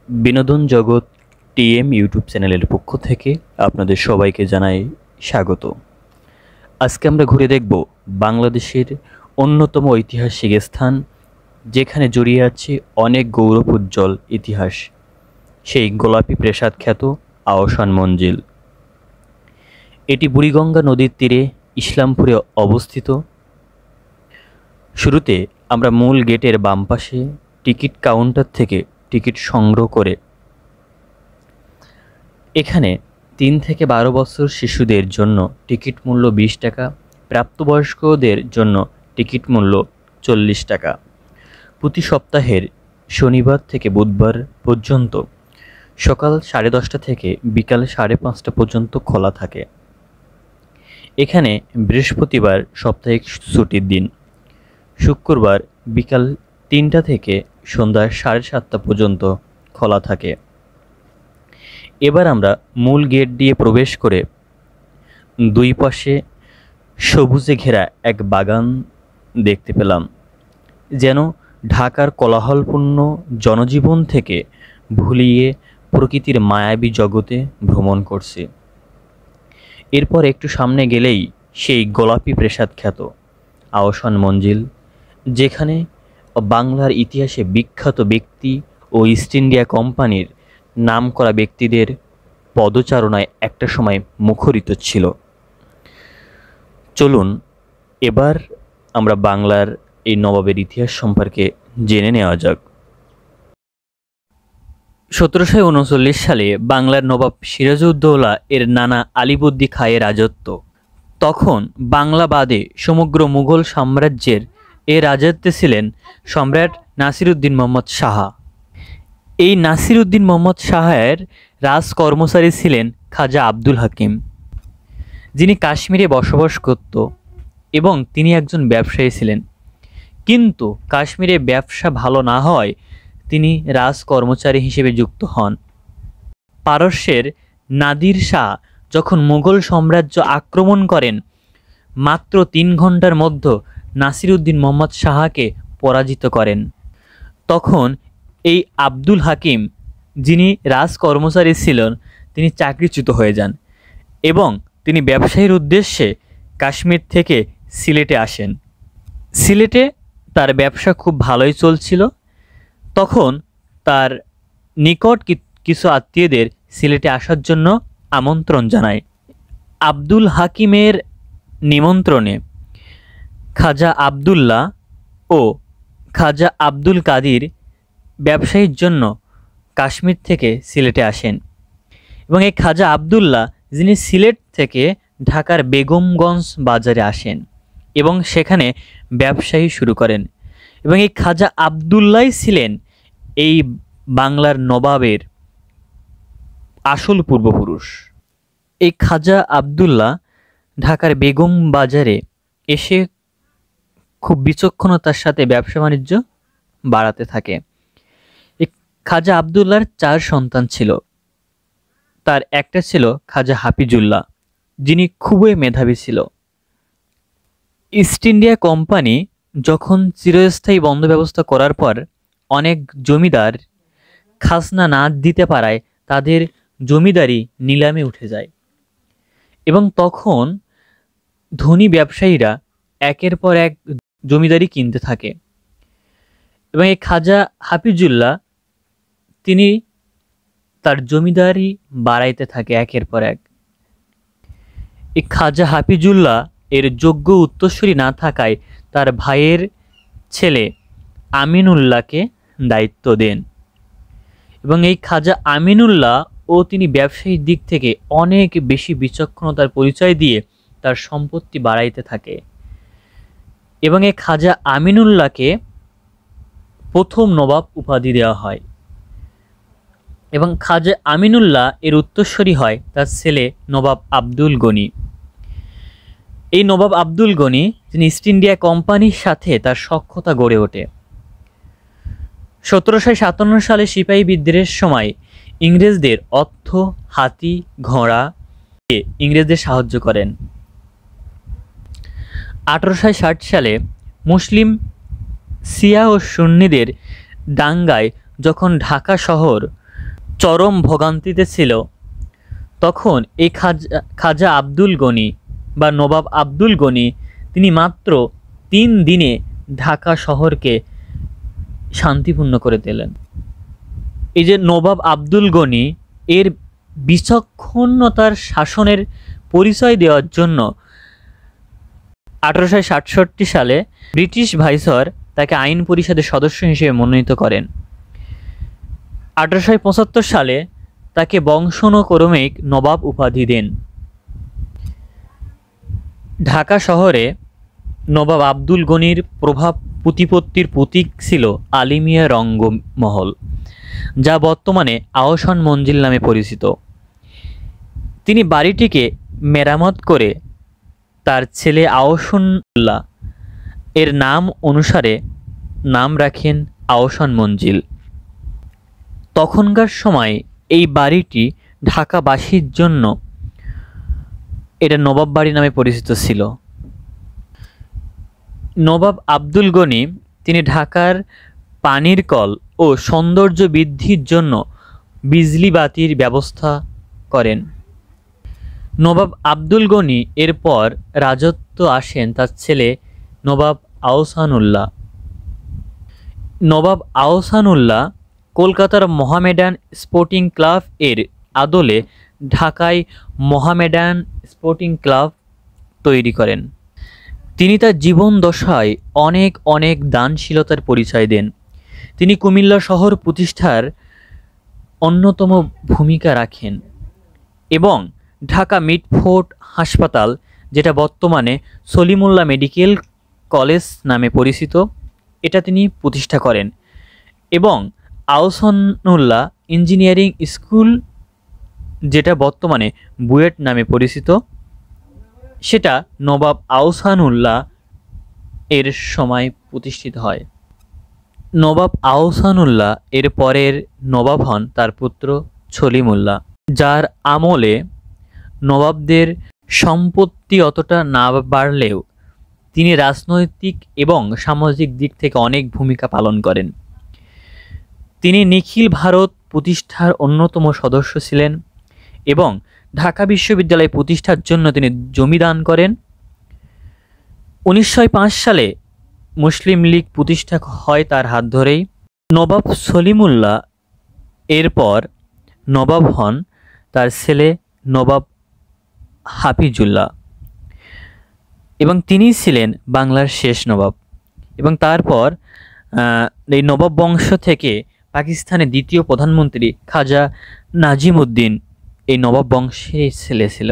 বিনোদন জগৎ TM YouTube চ্যানেলের পক্ষ থেকে আপনাদের সবাইকে জানাই স্বাগত। আজকে আমরা ঘুরে দেখব বাংলাদেশের অন্যতম ঐতিহাসিক স্থান, যেখানে জড়িয়ে আছে অনেক গৌরবোজ্জ্বল ইতিহাস, সেই গোলাপী প্রাসাদ খ্যাত আহসান মঞ্জিল। এটি বুড়িগঙ্গা নদীর তীরে ইসলামপুরে অবস্থিত। শুরুতে আমরা মূল গেটের বাম পাশে টিকিট কাউন্টার থেকে টিকিট সংগ্রহ করে এখানে 3 থেকে 12 বছর শিশুদের জন্য টিকিট মূল্য 20 টাকা, প্রাপ্তবয়স্কদের জন্য টিকিট মূল্য 40 টাকা। প্রতি সপ্তাহের শনিবার থেকে বুধবার পর্যন্ত সকাল 10:30 থেকে বিকাল 5:30 পর্যন্ত খোলা থাকে। এখানে বৃহস্পতিবার সাপ্তাহিক ছুটির দিন, শুক্রবার বিকাল 3টা থেকে সন্ধ্যা 7:30 পর্যন্ত খোলা থাকে। এবার আমরা মূল গেট দিয়ে প্রবেশ করে দুই পাশে সবুজে ঘেরা এক বাগান দেখতে পেলাম, যেন ঢাকার কোলাহলপূর্ণ জনজীবন থেকে ভুলিয়ে প্রকৃতির মায়াবী জগতে ভ্রমণ করছে। এরপর একটু সামনে গেলেই সেই গোলাপী প্রাসাদ খ্যাত আহসান মঞ্জিল, যেখানে বাংলার ইতিহাসে বিখ্যাত ব্যক্তি ও ইস্ট ইন্ডিয়া কোম্পানির নামকরা ব্যক্তিদের পদচারণায় একটা সময় মুখরিত ছিল। চলুন এবার আমরা বাংলার এই নবাবের ইতিহাস সম্পর্কে জেনে নেওয়া যাক। 1739 সালে বাংলার নবাব সিরাজউদ্দৌলা এর নানা আলিবর্দী খাঁয়ের রাজত্ব। তখন বাংলা বাদে সমগ্র মুঘল সাম্রাজ্যের এ রাজত্বে ছিলেন সম্রাট নাসিরউদ্দিন মোহাম্মদ শাহ। এই নাসিরউদ্দিন মোহাম্মদ শাহের রাজ কর্মচারী ছিলেন খাজা আব্দুল হাকিম, যিনি কাশ্মীরে বসবাস করত এবং তিনি একজন ব্যবসায়ী ছিলেন। কিন্তু কাশ্মীরে ব্যবসা ভালো না হয় তিনি রাজ কর্মচারী হিসেবে যুক্ত হন। পারস্যের নাদির শাহ যখন মুঘল সাম্রাজ্য আক্রমণ করেন, মাত্র 3 ঘন্টার মধ্যে নাসিরউদ্দিন মোহাম্মদ শাহকে পরাজিত করেন। তখন এই আব্দুল হাকিম, যিনি রাজ কর্মচারী ছিলেন, তিনি চাকরিচ্যুত হয়ে যান এবং তিনি ব্যবসায়ীর উদ্দেশ্যে কাশ্মীর থেকে সিলেটে আসেন। সিলেটে তার ব্যবসা খুব ভালোই চলছিল। তখন তার নিকট কিছু আত্মীয়দের সিলেটে আসার জন্য আমন্ত্রণ জানায়। আব্দুল হাকিমের নিমন্ত্রণে খাজা আবদুল্লাহ ও খাজা আব্দুল কাদির ব্যবসায়ীর জন্য কাশ্মীর থেকে সিলেটে আসেন এবং এই খাজা আবদুল্লাহ, যিনি সিলেট থেকে ঢাকার বেগমগঞ্জ বাজারে আসেন এবং সেখানে ব্যবসায়ী শুরু করেন। এবং এই খাজা আবদুল্লাহ ছিলেন এই বাংলার নবাবের আসল পূর্বপুরুষ। এই খাজা আবদুল্লাহ ঢাকার বেগম বাজারে এসে খুব বিচক্ষণতার সাথে ব্যবসা বাণিজ্য বাড়াতে থাকে। এই খাজা আবদুল্লাহর 4 সন্তান ছিল। তার একটা ছিল খাজা হাফিজুল্লাহ, যিনি খুবই মেধাবী ছিল। ইস্ট ইন্ডিয়া কোম্পানি যখন চিরস্থায়ী বন্ধ ব্যবস্থা করার পর অনেক জমিদার খাজনা না দিতে পারায় তাদের জমিদারি নিলামে উঠে যায় এবং তখন ধনী ব্যবসায়ীরা একের পর এক জমিদারি কিনতে থাকে এবং এই খাজা হাফিজুল্লাহ তিনি তার জমিদারি বাড়াইতে থাকে একের পর এক। এই খাজা হাফিজুল্লাহ এর যোগ্য উত্তরসূরি না থাকায় তার ভাইয়ের ছেলে আমিনুল্লাহকে দায়িত্ব দেন এবং এই খাজা আমিনুল্লাহ তিনি ব্যবসায়িক দিক থেকে অনেক বেশি বিচক্ষণতার পরিচয় দিয়ে তার সম্পত্তি বাড়াইতে থাকে এবং এই খাজা আমিনুল্লাহকে প্রথম নবাব উপাধি দেওয়া হয় এবং খাজা আমিনুল্লাহ এর উত্তরসূরি হয় তার ছেলে নবাব আব্দুল গনি। এই নবাব আব্দুল গনি, তিনি ইস্ট ইন্ডিয়া কোম্পানির সাথে তার সখ্যতা গড়ে ওঠে। 1757 সালে সিপাহী বিদ্রোহের সময় ইংরেজদের অর্থ, হাতি, ঘোড়া দিয়ে ইংরেজদের সাহায্য করেন। 1860 সালে মুসলিম শিয়া ও সুন্নিদের দাঙ্গায় যখন ঢাকা শহর চরম ভোগান্তিতে ছিল, তখন এই খাজা আব্দুল গনি বা নবাব আব্দুল গনি তিনি মাত্র 3 দিনে ঢাকা শহরকে শান্তিপূর্ণ করে দিলেন। এই যে নবাব আব্দুল গনি এর বিচক্ষণতার শাসনের পরিচয় দেওয়ার জন্য 1867 সালে ব্রিটিশ ভাইসরয় তাকে আইন পরিষদের সদস্য হিসেবে মনোনীত করেন। 1875 সালে তাকে বংশানুক্রমিক নবাব উপাধি দেন। ঢাকা শহরে নবাব আব্দুল গনির প্রভাব প্রতিপত্তির প্রতীক ছিল আলিমিয়া রঙ্গমহল, যা বর্তমানে আহসান মঞ্জিল নামে পরিচিত। তিনি বাড়িটিকে মেরামত করে তার ছেলে আহসানুল্লাহ এর নাম অনুসারে নাম রাখেন আহসান মঞ্জিল। তখনকার সময় এই বাড়িটি ঢাকাবাসীর জন্য এটা নবাব বাড়ি নামে পরিচিত ছিল। নবাব আব্দুল গনি তিনি ঢাকার পানির কল ও সৌন্দর্য বৃদ্ধির জন্য বিজলি বাতির ব্যবস্থা করেন। নবাব আব্দুল গনি এরপর রাজত্ব আসেন তার ছেলে নবাব আহসানুল্লাহ। নবাব আহসানুল্লাহ কলকাতার মোহামেডান স্পোর্টিং ক্লাব এর আদলে ঢাকায় মোহামেডান স্পোর্টিং ক্লাব তৈরি করেন। তিনি তার জীবন দশায় অনেক দানশীলতার পরিচয় দেন। তিনি কুমিল্লা শহর প্রতিষ্ঠার অন্যতম ভূমিকা রাখেন এবং ঢাকা মিডফোর্ড হাসপাতাল, যেটা বর্তমানে সলিমুল্লাহ মেডিকেল কলেজ নামে পরিচিত, এটা তিনি প্রতিষ্ঠা করেন এবং আহসানুল্লাহ ইঞ্জিনিয়ারিং স্কুল, যেটা বর্তমানে বুয়েট নামে পরিচিত, সেটা নবাব আহসানুল্লাহ এর সময় প্রতিষ্ঠিত হয়। নবাব আহসানুল্লাহ এর পরের নবাব হন তার পুত্র সলিমুল্লাহ, যার আমলে নবাবদের সম্পত্তি অতটা না বাড়লেও তিনি রাজনৈতিক এবং সামাজিক দিক থেকে অনেক ভূমিকা পালন করেন। তিনি নিখিল ভারত প্রতিষ্ঠার অন্যতম সদস্য ছিলেন এবং ঢাকা বিশ্ববিদ্যালয় প্রতিষ্ঠার জন্য তিনি জমি দান করেন। 1905 সালে মুসলিম লীগ প্রতিষ্ঠা হয় তার হাত ধরেই। নবাব সলিমুল্লাহ এরপর নবাব হন তার ছেলে নবাব হাফিজুল্লাহ এবং তিনি ছিলেন বাংলার শেষ নবাব। এবং তারপর এই নবাব বংশ থেকে পাকিস্তানের দ্বিতীয় প্রধানমন্ত্রী খাজা নাজিমউদ্দিন এই নবাব বংশের ছেলে ছিল।